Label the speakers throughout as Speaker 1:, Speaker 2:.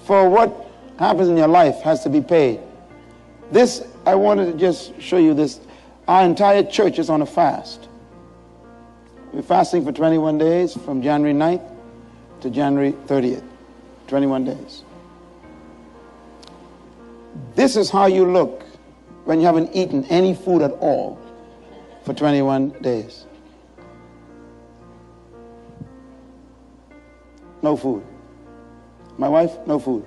Speaker 1: for what happens in your life has to be paid. This, I wanted to just show you this. Our entire church is on a fast. We're fasting for 21 days from January 9th to January 30th. 21 days. This is how you look when you haven't eaten any food at all for 21 days. No food. My wife, no food.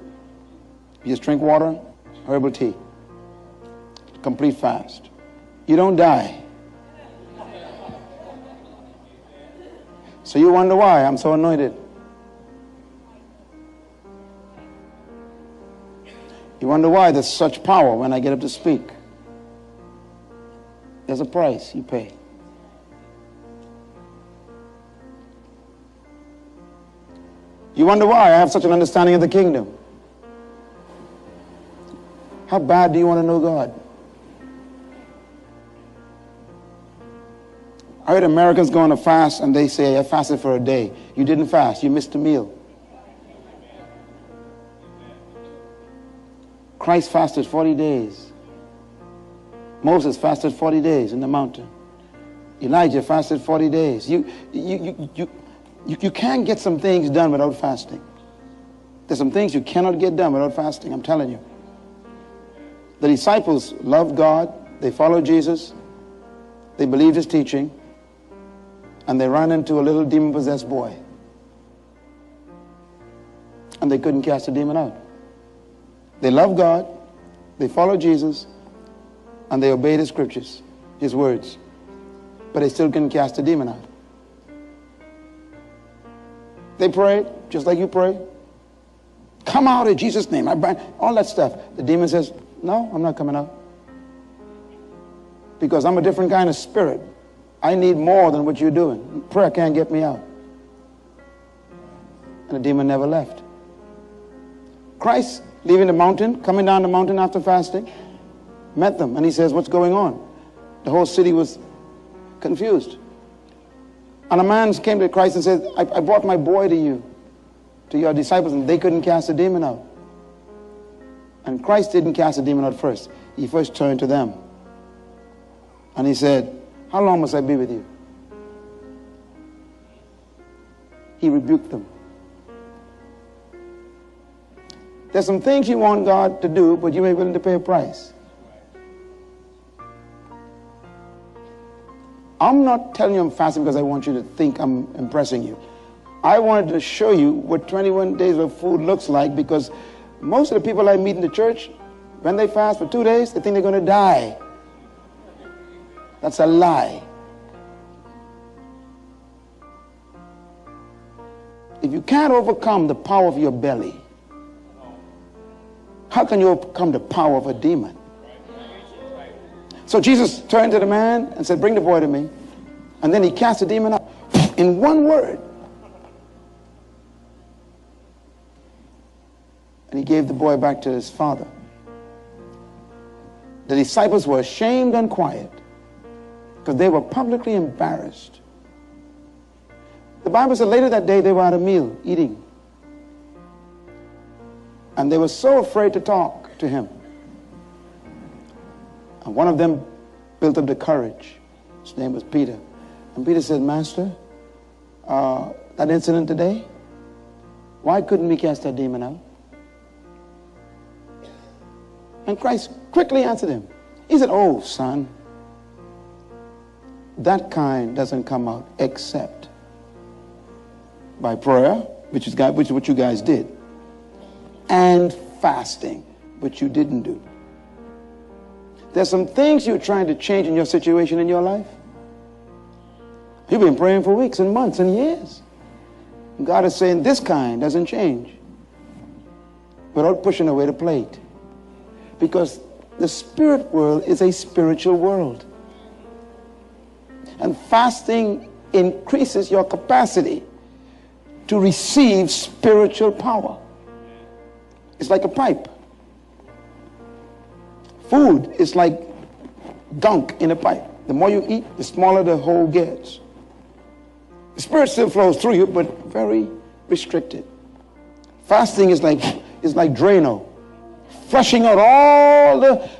Speaker 1: You just drink water, herbal tea. Complete fast. You don't die. So you wonder why I'm so anointed. You wonder why there's such power when I get up to speak. There's a price you pay. You wonder why I have such an understanding of the kingdom. How bad do you want to know God? I heard Americans go on a fast and they say, I fasted for a day. You didn't fast, you missed a meal. Christ fasted 40 days. Moses fasted 40 days in the mountain. Elijah fasted 40 days. You can't get some things done without fasting. There's some things you cannot get done without fasting, I'm telling you. The disciples loved God. They followed Jesus. They believed his teaching. And they ran into a little demon-possessed boy. And they couldn't cast the demon out. They loved God, they followed Jesus, and they obeyed his scriptures, his words. But they still couldn't cast the demon out. They prayed, just like you pray. Come out in Jesus' name. I bind all that stuff. The demon says, no, I'm not coming out. Because I'm a different kind of spirit. I need more than what you're doing. Prayer can't get me out. And the demon never left. Christ, leaving the mountain, coming down the mountain after fasting, met them. And he says, what's going on? The whole city was confused. And a man came to Christ and said, I brought my boy to you, to your disciples, and they couldn't cast the demon out. And Christ didn't cast the demon out first. He first turned to them. And he said, how long must I be with you? He rebuked them. There's some things you want God to do, but you ain't willing to pay a price. I'm not telling you I'm fasting because I want you to think I'm impressing you. I wanted to show you what 21 days of food looks like, because most of the people I meet in the church, when they fast for 2 days, they think they're going to die. That's a lie. If you can't overcome the power of your belly, how can you overcome the power of a demon? So Jesus turned to the man and said, bring the boy to me. And then he cast the demon out in one word. And he gave the boy back to his father. The disciples were ashamed and quiet because they were publicly embarrassed. The Bible said later that day they were at a meal eating. And they were so afraid to talk to him. And one of them built up the courage. His name was Peter. And Peter said, Master, that incident today, why couldn't we cast that demon out? And Christ quickly answered him. He said, oh, son, that kind doesn't come out except by prayer, which is what you guys did, and fasting, which you didn't do. There's some things you're trying to change in your situation in your life. You've been praying for weeks and months and years. And God is saying this kind doesn't change without pushing away the plate. Because the spirit world is a spiritual world. And fasting increases your capacity to receive spiritual power. It's like a pipe. Food is like gunk in a pipe. The more you eat, the smaller the hole gets. The spirit still flows through you, but very restricted. Fasting is like is like Drano, flushing out all the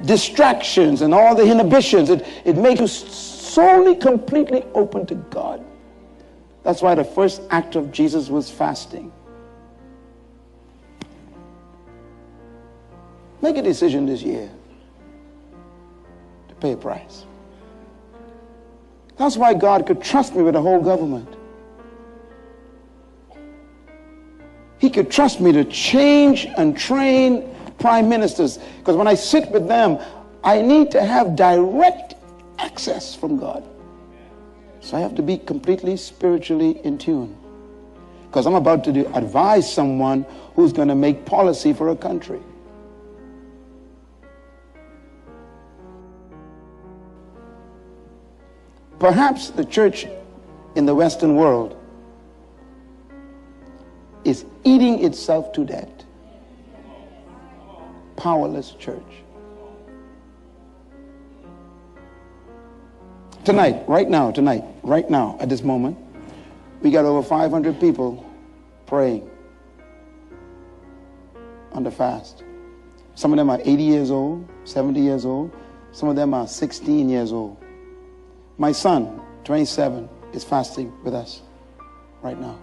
Speaker 1: distractions and all the inhibitions. It makes you solely, completely open to God. That's why the first act of Jesus was fasting. Make a decision this year to pay a price. That's why God could trust me with the whole government. He could trust me to change and train prime ministers, because when I sit with them, I need to have direct access from God. So I have to be completely spiritually in tune, because I'm about to advise someone who's going to make policy for a country. Perhaps the church in the Western world is eating itself to death. Powerless church. Tonight, right now, at this moment, we got over 500 people praying on the fast. Some of them are 80 years old, 70 years old. Some of them are 16 years old. My son, 27, is fasting with us right now.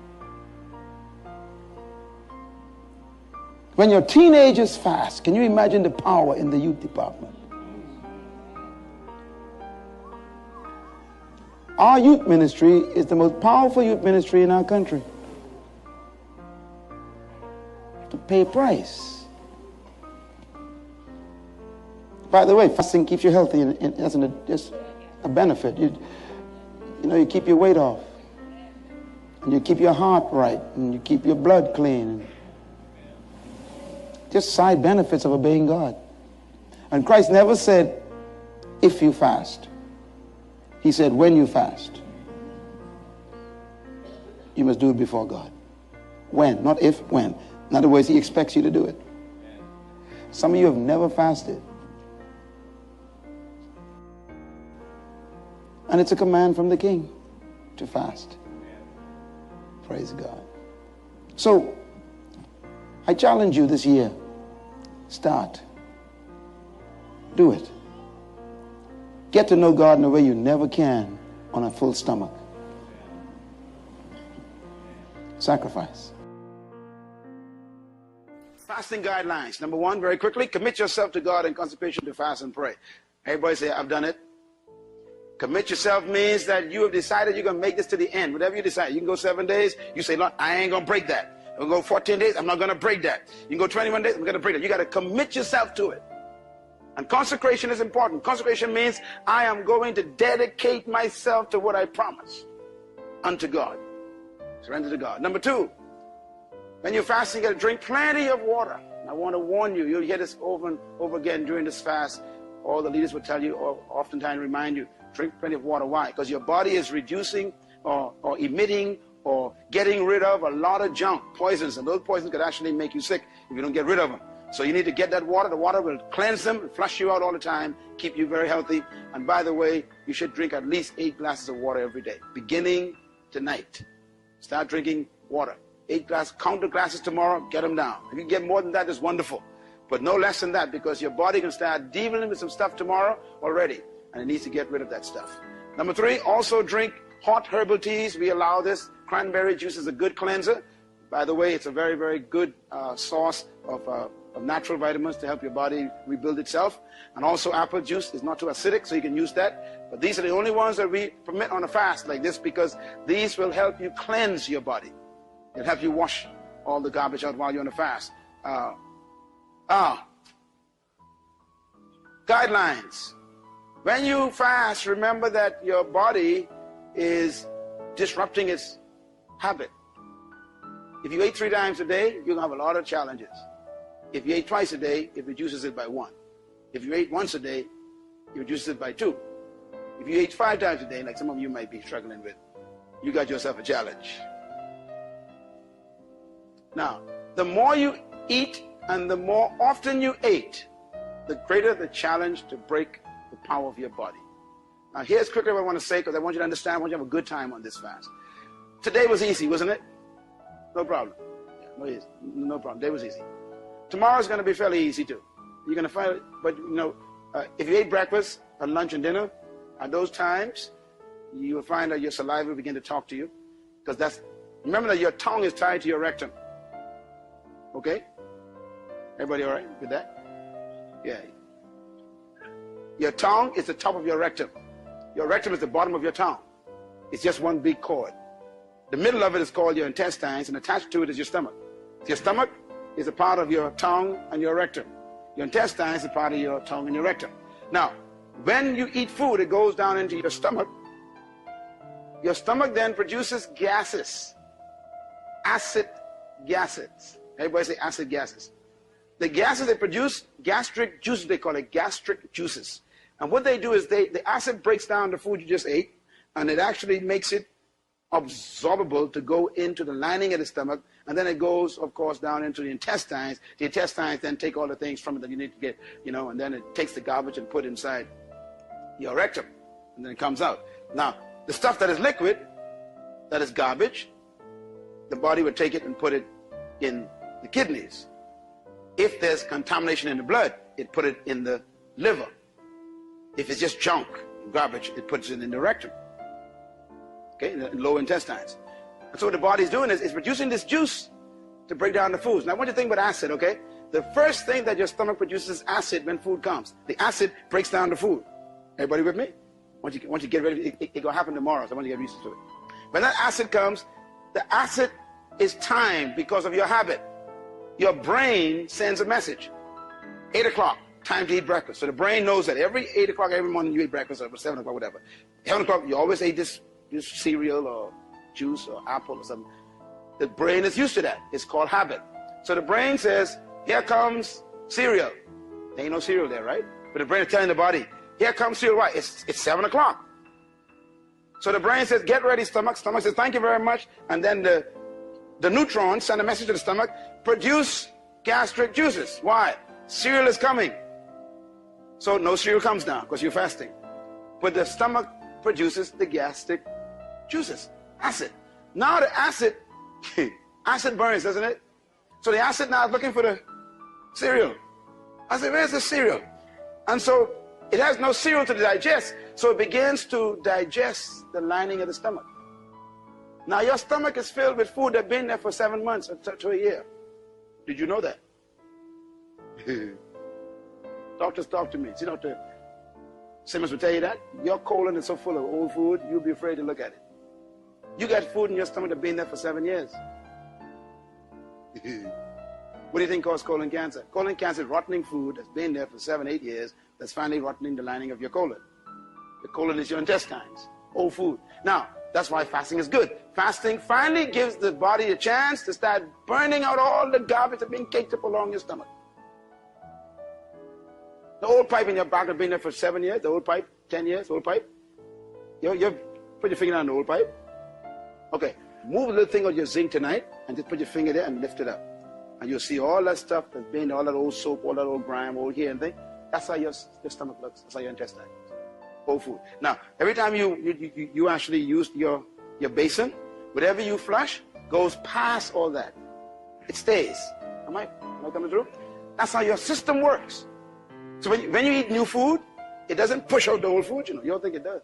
Speaker 1: When your teenagers fast, can you imagine the power in the youth department? Our youth ministry is the most powerful youth ministry in our country. To pay a price. By the way, fasting keeps you healthy, and that's just a benefit. You keep your weight off, and you keep your heart right, and you keep your blood clean. Just side benefits of obeying God. And Christ never said, if you fast. He said, when you fast, you must do it before God. When, not if, when. In other words, he expects you to do it. Some of you have never fasted. And it's a command from the King to fast. Praise God. So, I challenge you this year. Start. Do it. Get to know God in a way you never can on a full stomach. Sacrifice. Fasting guidelines. Number one, very quickly, commit yourself to God in consecration to fast and pray. Everybody say, I've done it. Commit yourself means that you have decided you're going to make this to the end. Whatever you decide. You can go 7 days. You say, Lord, I ain't going to break that. I'm going to go 14 days. I'm not going to break that. You can go 21 days. I'm going to break that. You got to commit yourself to it. And consecration is important. Consecration means I am going to dedicate myself to what I promise unto God. Surrender to God. Number two, when you're fasting, you got to drink plenty of water. I want to warn you. You'll hear this over and over again during this fast. All the leaders will tell you, or oftentimes remind you, drink plenty of water. Why? Because your body is reducing or emitting or getting rid of a lot of junk, poisons, and those poisons could actually make you sick if you don't get rid of them. So you need to get that water. The water will cleanse them and flush you out all the time, keep you very healthy. And by the way, you should drink at least 8 glasses of water every day, beginning tonight. Start drinking water. 8 glasses, count the glasses tomorrow, get them down. If you get more than that, it's wonderful. But no less than that, because your body can start dealing with some stuff tomorrow already, and it needs to get rid of that stuff. Number 3, also drink hot herbal teas. We allow this. Cranberry juice is a good cleanser. By the way, it's a very, very good source of natural vitamins to help your body rebuild itself. And also apple juice is not too acidic, so you can use that. But these are the only ones that we permit on a fast like this, because these will help you cleanse your body. It'll help you wash all the garbage out while you're on a fast. Guidelines. When you fast, remember that your body is disrupting its habit. If you ate 3 times a day, you're going to have a lot of challenges. If you ate twice a day, it reduces it by 1. If you ate once a day, it reduces it by 2. If you ate 5 times a day, like some of you might be struggling with, you got yourself a challenge. Now, the more you eat and the more often you ate, the greater the challenge to break the power of your body. Now, here's quickly what I want to say, because I want you to understand, I want you to have a good time on this fast. Today was easy, wasn't it? No problem. Yeah. No problem. Today was easy. Tomorrow's going to be fairly easy too. You're going to find it, but if you ate breakfast, or lunch and dinner, at those times, you will find that your saliva will begin to talk to you. Because remember that your tongue is tied to your rectum. Okay? Everybody all right with that? Yeah. Your tongue is the top of your rectum. Your rectum is the bottom of your tongue. It's just one big cord. The middle of it is called your intestines, and attached to it is your stomach. Your stomach is a part of your tongue and your rectum. Your intestines is a part of your tongue and your rectum. Now, when you eat food, it goes down into your stomach. Your stomach then produces gases. Acid gases. Everybody say acid gases. The gases they produce, gastric juices, they call it gastric juices. And what they do is the acid breaks down the food you just ate, and it actually makes it absorbable to go into the lining of the stomach, and then it goes, of course, down into the intestines. The intestines then take all the things from it that you need to get, and then it takes the garbage and put it inside your rectum, and then it comes out. Now, the stuff that is liquid, that is garbage, the body would take it and put it in the kidneys. If there's contamination in the blood, it put it in the liver. If it's just junk, garbage, it puts it in the rectum. Okay, in the lower intestines. And so what the body's doing is it's producing this juice to break down the foods. Now, I want you to think about acid, okay? The first thing that your stomach produces is acid when food comes. The acid breaks down the food. Everybody with me? Once you get ready, it's going to happen tomorrow, so I want you to get used to it. When that acid comes, the acid is timed because of your habit. Your brain sends a message. 8 o'clock, time to eat breakfast. So the brain knows that every 8 o'clock every morning you eat breakfast, or 7 o'clock, whatever. 7 o'clock, you always ate this cereal or juice or apple or something. The brain is used to that. It's called habit. So the brain says, here comes cereal. There ain't no cereal there, right? But the brain is telling the body, here comes cereal. Why? It's 7 o'clock. So the brain says, get ready, stomach. Stomach says, thank you very much. And then the neutrons send a message to the stomach, produce gastric juices. Why? Cereal is coming. So no cereal comes now because you're fasting. But the stomach produces the gastric juices, acid. Now the acid burns, doesn't it? So the acid now is looking for the cereal. I said, where's the cereal? And so it has no cereal to digest, so it begins to digest the lining of the stomach. Now your stomach is filled with food that's been there for 7 months to a year. Did you know that? Doctors talk to me. See, Dr. Simmons will tell you that. Your colon is so full of old food, you'll be afraid to look at it. You got food in your stomach that's been there for 7 years. What do you think causes colon cancer? Colon cancer is rotting food that's been there for 7, 8 years that's finally rotting the lining of your colon. The colon is your intestines, old food. Now, that's why fasting is good. Fasting finally gives the body a chance to start burning out all the garbage that's been caked up along your stomach. The old pipe in your back has been there for 7 years, the old pipe, 10 years, old pipe. You put your finger on the old pipe. Okay, move a little thing on your zinc tonight and just put your finger there and lift it up. And you'll see all that stuff that's been, all that old soap, all that old grime, old hair and thing. That's how your stomach looks. That's how your intestine looks. Old food. Now, every time you actually use your basin, whatever you flush goes past all that. It stays. Am I coming through? That's how your system works. So when you eat new food, it doesn't push out the old food, you don't think it does.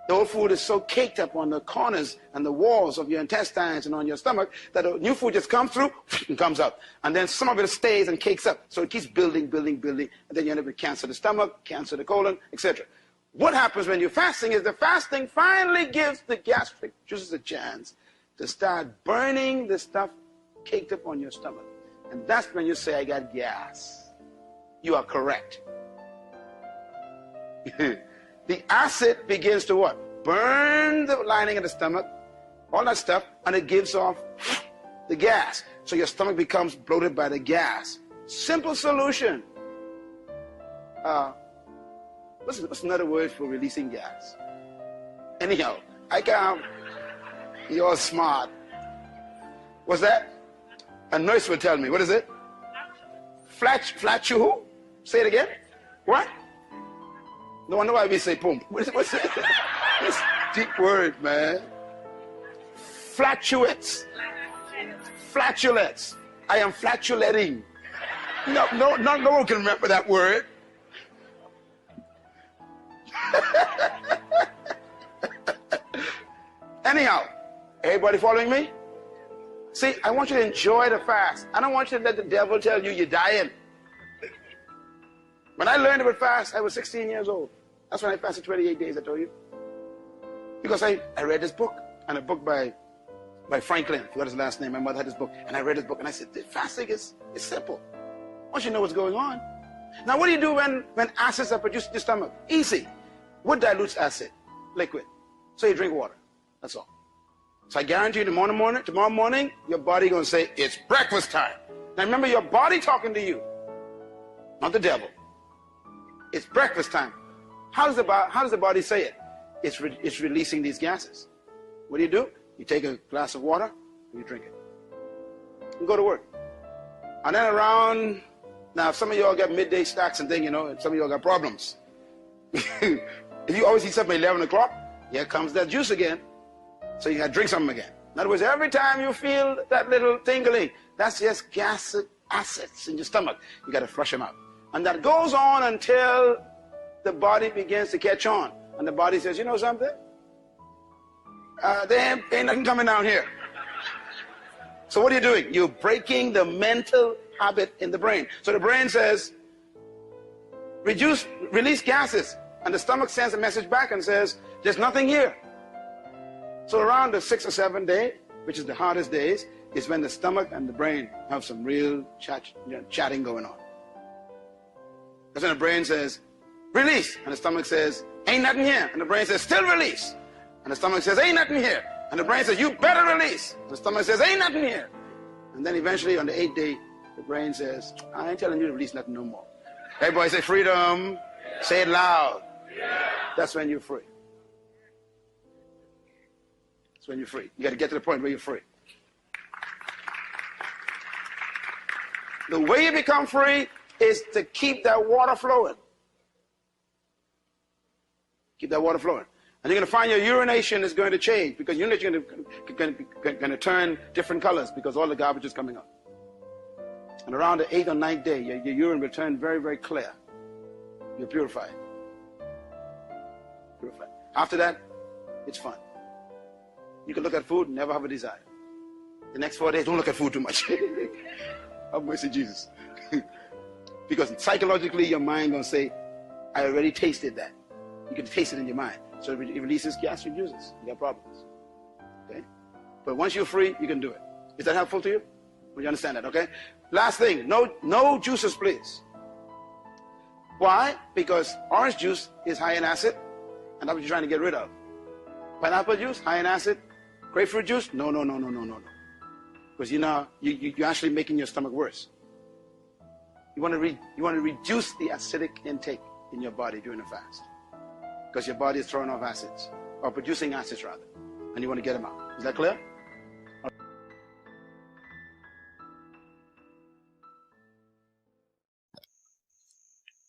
Speaker 1: The old food is so caked up on the corners and the walls of your intestines and on your stomach that the new food just comes through and comes out. And then some of it stays and cakes up. So it keeps building, and then you end up with cancer of the stomach, cancer of the colon, etc. What happens when you're fasting is the fasting finally gives the gastric juices a chance to start burning the stuff caked up on your stomach. And that's when you say, I got gas. You are correct. The acid begins to what? Burn the lining of the stomach, all that stuff, and it gives off the gas. So your stomach becomes bloated by the gas. Simple solution. What's another word for releasing gas? Anyhow, you're smart. What's that? A nurse would tell me. What is it? Flatu? Say it again. What? No wonder why we say pump. What's that? It's deep word, man. Flatulence. flatulence. I am flatulating. No one can remember that word. Anyhow, everybody following me? See, I want you to enjoy the fast. I don't want you to let the devil tell you you're dying. When I learned about fast, I was 16 years old. That's when I fasted 28 days, I told you. Because I read this book, and a book by Franklin. I forgot his last name. My mother had this book, and I read this book, and I said, fasting is simple. Once you know what's going on. Now, what do you do when acids are produced in your stomach? Easy. What dilutes acid? Liquid. So you drink water. That's all. So I guarantee you tomorrow morning, your body going to say, it's breakfast time. Now remember, your body talking to you, not the devil. It's breakfast time. How does the body say it? It's releasing these gases. What do? You take a glass of water, and you drink it. You go to work. And then around, now some of y'all got midday snacks and things, and some of y'all got problems. If you always eat something at 11 o'clock, here comes that juice again. So you got to drink something again. In other words, every time you feel that little tingling, that's just acids in your stomach. You got to flush them out. And that goes on until the body begins to catch on. And the body says, you know something? There ain't nothing coming down here. So what are you doing? You're breaking the mental habit in the brain. So the brain says, release gases. And the stomach sends a message back and says, there's nothing here. So around the 6th or 7th day, which is the hardest days, is when the stomach and the brain have some real chatting going on. That's when the brain says, release. And the stomach says, ain't nothing here. And the brain says, still release. And the stomach says, ain't nothing here. And the brain says, you better release. And the stomach says, ain't nothing here. And then eventually on the 8th day, the brain says, I ain't telling you to release nothing no more. Everybody say freedom. Yeah. Say it loud. Yeah. That's when you're free. That's when you're free. You got to get to the point where you're free. The way you become free is to keep that water flowing. Keep that water flowing. And you're going to find your urination is going to change, because urination is going to turn different colors because all the garbage is coming up. And around the 8th or 9th day, your urine will turn very, very clear. You're purified. Purified. After that, it's fun. You can look at food and never have a desire. The next 4 days, don't look at food too much. Have mercy, Jesus. Because psychologically, your mind going to say, I already tasted that. You can taste it in your mind. So it releases gastric juices. You got problems. Okay? But once you're free, you can do it. Is that helpful to you? Will you understand that? Okay? Last thing, no juices, please. Why? Because orange juice is high in acid, and that's what you're trying to get rid of. Pineapple juice, high in acid. Grapefruit juice, no. Because you're actually making your stomach worse. You want to reduce the acidic intake in your body during the fast, because your body is throwing off acids, or producing acids rather, and you want to get them out. Is that clear?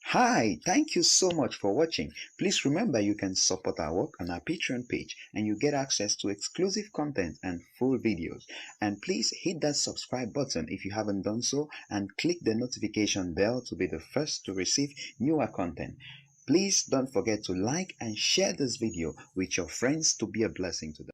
Speaker 2: Hi, thank you so much for watching. Please remember you can support our work on our Patreon page, and you get access to exclusive content and full videos. And please hit that subscribe button if you haven't done so, and click the notification bell to be the first to receive newer content. Please don't forget to like and share this video with your friends to be a blessing to them.